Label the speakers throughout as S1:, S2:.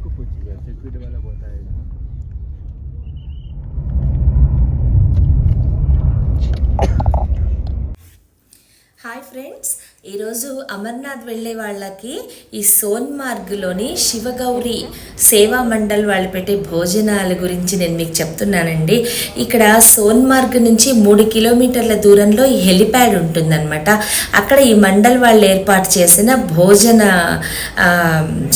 S1: को पूछ सिक्योरिटी वाला बताएगा।
S2: హాయ్ ఫ్రెండ్స్, ఈరోజు అమర్నాథ్ వెళ్ళే వాళ్ళకి ఈ సోన్మార్గ్లోని శివగౌరి సేవా మండల్ వాళ్ళు పెట్టే భోజనాల గురించి నేను మీకు చెప్తున్నానండి. ఇక్కడ సోన్మార్గ్ నుంచి 3 కిలోమీటర్ల దూరంలో ఈ హెలిప్యాడ్ ఉంటుందన్నమాట. అక్కడ ఈ మండల్ వాళ్ళు ఏర్పాటు చేసిన భోజన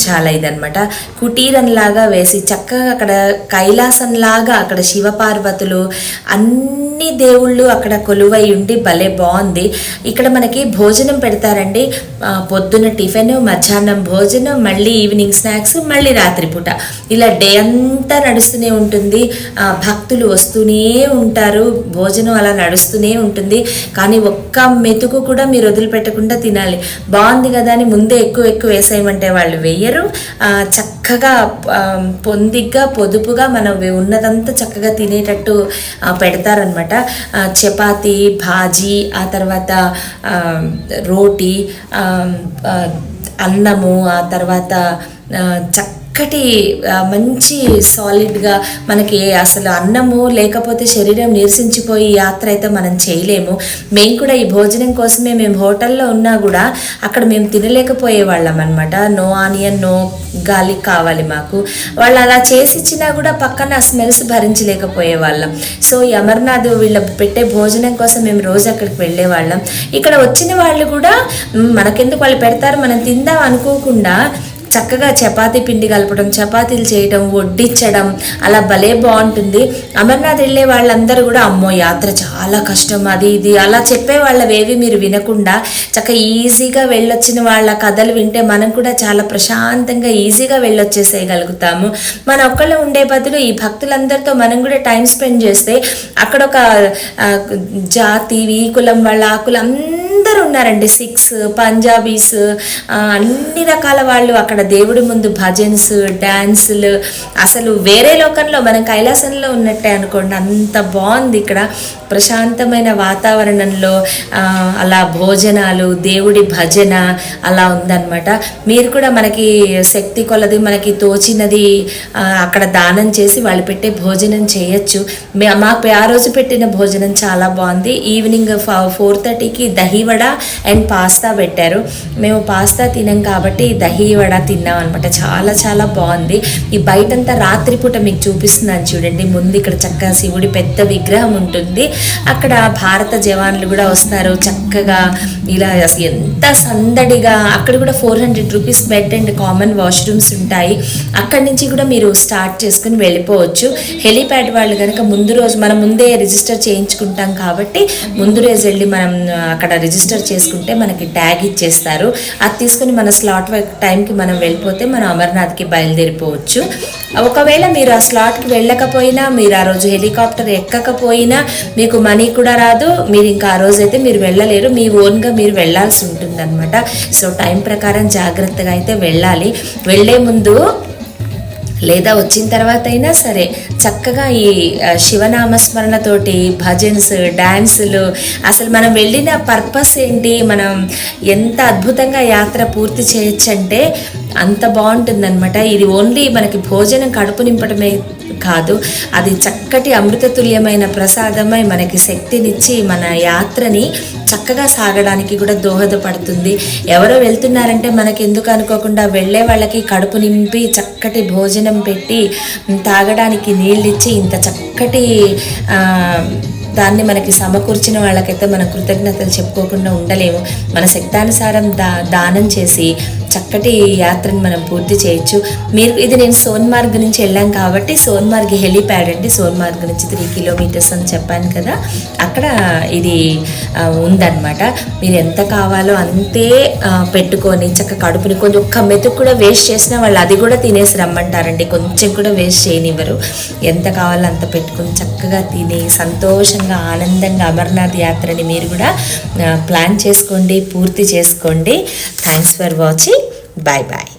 S2: చాలా ఇదనమాట. కుటీరంలాగా వేసి చక్కగా అక్కడ కైలాసంలాగా అక్కడ శివపార్వతులు అన్ని దేవుళ్ళు అక్కడ కొలువై ఉండి భలే బాగుంది. ఇక్కడ మనకి భోజనం పెడతారండి. పొద్దున టిఫిన్, మధ్యాహ్నం భోజనం, మళ్ళీ ఈవినింగ్ స్నాక్స్, మళ్ళీ రాత్రిపూట ఇలా డే అంతా నడుస్తూనే ఉంటుంది. భక్తులు వస్తూనే ఉంటారు, భోజనం అలా నడుస్తూనే ఉంటుంది. కానీ ఒక్క మెతుకు కూడా మీరు వదిలిపెట్టకుండా తినాలి. బాగుంది కదా అని ముందే ఎక్కువ వేసేయమంటే వాళ్ళు వేయరు. చక్కగా పొందిగ్గా పొదుపుగా మనం ఉన్నదంతా చక్కగా తినేటట్టు పెడతారనమాట. చపాతీ, భాజీ, ఆ తర్వాత రోటీ, అన్నము, ఆ తర్వాత చక్కటి మంచి సాలిడ్గా మనకి అసలు అన్నము లేకపోతే శరీరం నీరసించిపోయి యాత్ర అయితే మనం చేయలేము. మేము కూడా ఈ భోజనం కోసమే మేము హోటల్లో ఉన్నా కూడా అక్కడ మేము తినలేకపోయేవాళ్ళం అనమాట. నో ఆనియన్, నో గార్లిక్ కావాలి మాకు. వాళ్ళు అలా చేసి ఇచ్చినా కూడా పక్కన స్మెల్స్ భరించలేకపోయేవాళ్ళం. సో ఈ అమర్నాథ్ వీళ్ళ పెట్టే భోజనం కోసం మేము రోజు అక్కడికి వెళ్ళేవాళ్ళం. ఇక్కడ వచ్చిన వాళ్ళు కూడా మనకెందుకు వాళ్ళు పెడతారు మనం తిందాం అనుకోకుండా చక్కగా చపాతీ పిండి కలపడం, చపాతీలు చేయడం, వడ్డించడం అలా భలే బాగుంటుంది. అమర్నాథ్ వెళ్ళే వాళ్ళందరూ కూడా అమ్మో యాత్ర చాలా కష్టం అది ఇది అలా చెప్పే వాళ్ళవేవి మీరు వినకుండా చక్కగా ఈజీగా వెళ్ళొచ్చిన వాళ్ళ కథలు వింటే మనం కూడా చాలా ప్రశాంతంగా ఈజీగా వెళ్ళొచ్చేసేయగలుగుతాము. మన ఒక్కళ్ళు ఉండే బదులు ఈ భక్తులందరితో మనం కూడా టైం స్పెండ్ చేస్తే అక్కడ ఒక జాతి, ఈ కులం వాళ్ళ ఆ కులం అందరూ ఉన్నారండి. సిక్స్, పంజాబీస్, అన్ని రకాల వాళ్ళు అక్కడ దేవుడి ముందు భజన్స్, డ్యాన్సులు, అసలు వేరే లోకంలో మనం కైలాసంలో ఉన్నట్టే అనుకోండి. అంత బాగుంది ఇక్కడ ప్రశాంతమైన వాతావరణంలో అలా భోజనాలు, దేవుడి భజన అలా ఉందన్నమాట. మీరు కూడా మనకి శక్తి కొలది మనకి తోచినది అక్కడ దానం చేసి వాళ్ళు పెట్టే భోజనం చేయొచ్చు. మాకు ఆ రోజు పెట్టిన భోజనం చాలా బాగుంది. ఈవినింగ్ 4:30కి దహీవడ అండ్ పాస్తా పెట్టారు. మేము పాస్తా తినాం కాబట్టి దహీవడ తిన్నాం అనమాట. చాలా చాలా బాగుంది. ఈ బయటంతా రాత్రిపూట మీకు చూపిస్తున్నాను చూడండి. ముందు ఇక్కడ చక్కగా శివుడి పెద్ద విగ్రహం ఉంటుంది. అక్కడ భారత జవాన్లు కూడా వస్తారు చక్కగా ఇలా ఎంత సందడిగా. అక్కడ కూడా 400 rupees bed and common washrooms ఉంటాయి. అక్కడి నుంచి కూడా మీరు స్టార్ట్ చేసుకుని వెళ్ళిపోవచ్చు. హెలిప్యాడ్ వాళ్ళు కనుక ముందు రోజు మనం ముందే రిజిస్టర్ చేయించుకుంటాం కాబట్టి ముందు రోజు వెళ్ళి మనం అక్కడ రిజిస్టర్ చేసుకుంటే మనకి ట్యాగ్ ఇచ్చేస్తారు. అది తీసుకుని మన స్లాట్ టైంకి మనం వెళ్ళిపోతే మనం అమర్నాథ్కి బయలుదేరిపోవచ్చు. ఒకవేళ మీరు ఆ స్లాట్కి వెళ్ళకపోయినా, మీరు ఆ రోజు హెలికాప్టర్ ఎక్కకపోయినా మీకు మనీ కూడా రాదు. మీరు ఇంకా ఆ రోజైతే మీరు వెళ్ళలేరు. మీ ఓన్గా మీరు వెళ్ళాల్సి ఉంటుంది అనమాట. సో టైం ప్రకారం జాగ్రత్తగా అయితే వెళ్ళాలి. వెళ్ళే ముందు లేదా వచ్చిన తర్వాత అయినా సరే చక్కగా ఈ శివనామస్మరణతోటి భజన్స్, డ్యాన్సులు, అసలు మనం వెళ్ళిన పర్పస్ ఏంటి, మనం ఎంత అద్భుతంగా యాత్ర పూర్తి చేయొచ్చు అంటే అంత బాగుంటుందన్నమాట. ఇది ఓన్లీ మనకి భోజనం కడుపు నింపడమే కాదు, అది చక్కటి అమృతతుల్యమైన ప్రసాదమై మనకి శక్తినిచ్చి మన యాత్రని చక్కగా సాగడానికి కూడా దోహదపడుతుంది. ఎవరో వెళ్తున్నారంటే మనకి ఎందుకు అనుకోకుండా వెళ్ళే వాళ్ళకి కడుపు నింపి చక్కటి భోజనం పెట్టి తాగడానికి నీళ్ళిచ్చి ఇంత చక్కటి దాన్ని మనకి సమకూర్చిన వాళ్ళకైతే మన కృతజ్ఞతలు చెప్పుకోకుండా ఉండలేము. మన శక్తానుసారం దానం చేసి చక్కటి యాత్రను మనం పూర్తి చేయొచ్చు. ఇది నేను సోన్మార్గ్ నుంచి వెళ్ళాం కాబట్టి సోన్మార్గ్ హెలిప్యాడ్ అండి. సోన్మార్గ్ నుంచి 3 కిలోమీటర్స్ అని చెప్పాను కదా, అక్కడ ఇది ఉందన్నమాట. మీరు ఎంత కావాలో అంతే పెట్టుకొని చక్కగా కడుపుని కొంచెం ఒక్క మెతుకు కూడా వేస్ట్ చేసినా వాళ్ళు అది కూడా తినేసి రమ్మంటారండి. కొంచెం కూడా వేస్ట్ చేయనివ్వరు. ఎంత కావాలో అంత పెట్టుకొని చక్కగా తిని సంతోషంగా ఆనందంగా అమర్నాథ్ యాత్రని మీరు కూడా ప్లాన్ చేసుకోండి, పూర్తి చేసుకోండి. Thanks for watching. Bye bye.